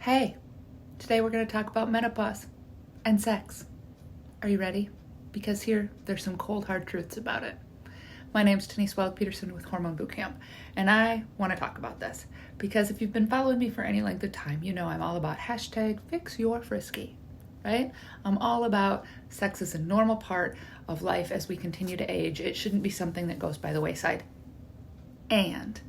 Hey, today we're going to talk about menopause and sex. Are you ready? Because there's some cold, hard truths about it. My name's Denise Wild-Peterson with Hormone Bootcamp, and I want to talk about this because if you've been following me for any length of time, you know I'm all about #FixYourFrisky, right? I'm all about sex as a normal part of life as we continue to age. It shouldn't be something that goes by the wayside. And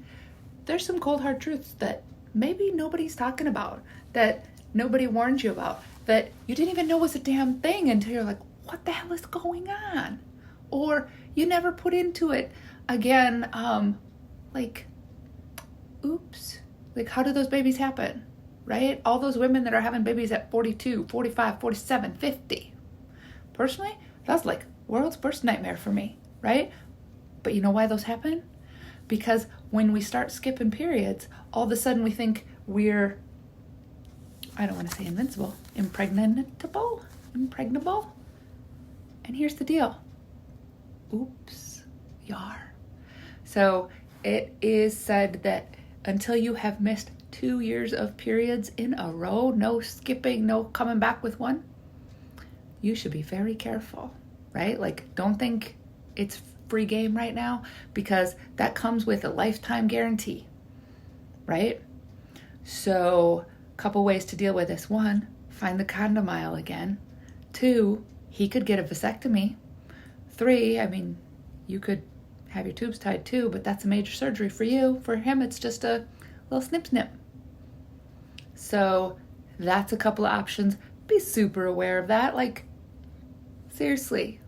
there's some cold, hard truths that maybe nobody's talking about, that nobody warned you about, that you didn't even know was a damn thing until you're like, what the hell is going on? Or you never put into it again, oops, how do those babies happen, right? All those women that are having babies at 42, 45, 47, 50. Personally, that's like world's worst nightmare for me, right? But you know why those happen? Because when we start skipping periods, all of a sudden we think we're, I don't want to say invincible, impregnable. And here's the deal. Oops, yar. So it is said that until you have missed 2 years of periods in a row, no skipping, no coming back with one, you should be very careful, right? Don't think it's free game right now, because that comes with a lifetime guarantee, right? So a couple ways to deal with this. 1, find the condom aisle again. 2, he could get a vasectomy. 3, you could have your tubes tied too, but that's a major surgery for you. For him, it's just a little snip. So that's a couple of options. Be super aware of that. Seriously,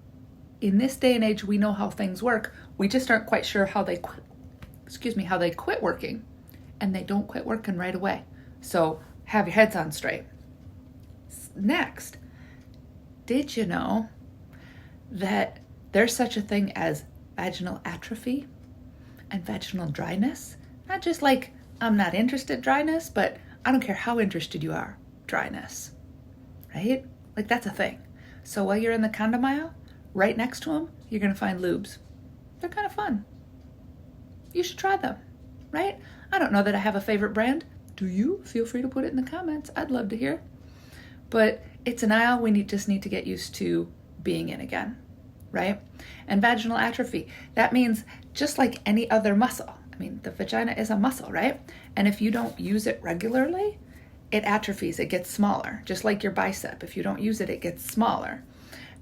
in this day and age, we know how things work. We just aren't quite sure how they quit working. And they don't quit working right away. So have your heads on straight. Next, did you know that there's such a thing as vaginal atrophy and vaginal dryness? Not just I'm not interested dryness, but I don't care how interested you are dryness, right? That's a thing. So while you're in the condom aisle, right next to them, you're going to find lubes. They're kind of fun. You should try them, right? I don't know that I have a favorite brand. Do you? Feel free to put it in the comments. I'd love to hear. But it's an aisle we just need to get used to being in again, right? And vaginal atrophy, that means just like any other muscle. The vagina is a muscle, right? And if you don't use it regularly, it atrophies, it gets smaller. Just like your bicep, if you don't use it, it gets smaller.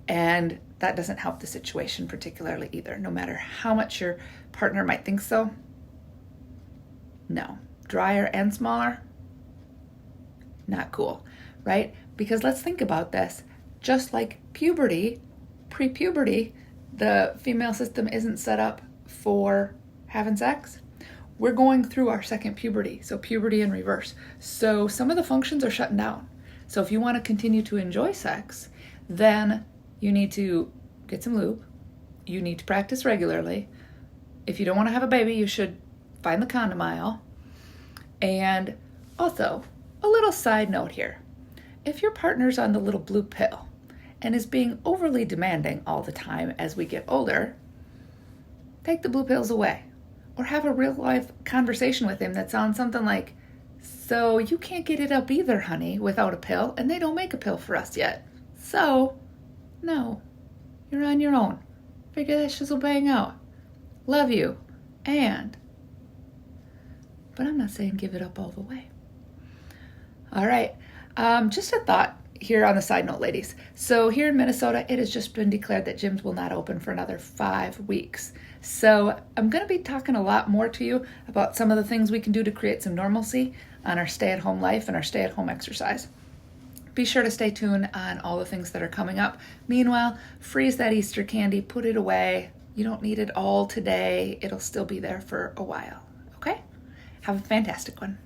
And that doesn't help the situation particularly either, no matter how much your partner might think so. No, drier and smaller, not cool, right? Because let's think about this. Just like puberty, pre-puberty, the female system isn't set up for having sex. We're going through our second puberty, so puberty in reverse. So some of the functions are shutting down. So if you want to continue to enjoy sex, then you need to get some lube. You need to practice regularly. If you don't want to have a baby, you should find the condom aisle. And also, a little side note here. If your partner's on the little blue pill and is being overly demanding all the time as we get older, take the blue pills away. Or have a real life conversation with him that sounds something like, so you can't get it up either, honey, without a pill, and they don't make a pill for us yet. So, no, you're on your own. Figure that shizzle bang out. Love you. But I'm not saying give it up all the way. All right. Just a thought here on the side note, ladies. So here in Minnesota, it has just been declared that gyms will not open for another 5 weeks. So I'm going to be talking a lot more to you about some of the things we can do to create some normalcy on our stay-at-home life and our stay-at-home exercise. Be sure to stay tuned on all the things that are coming up. Meanwhile, freeze that Easter candy, put it away. You don't need it all today. It'll still be there for a while. Okay? Have a fantastic one.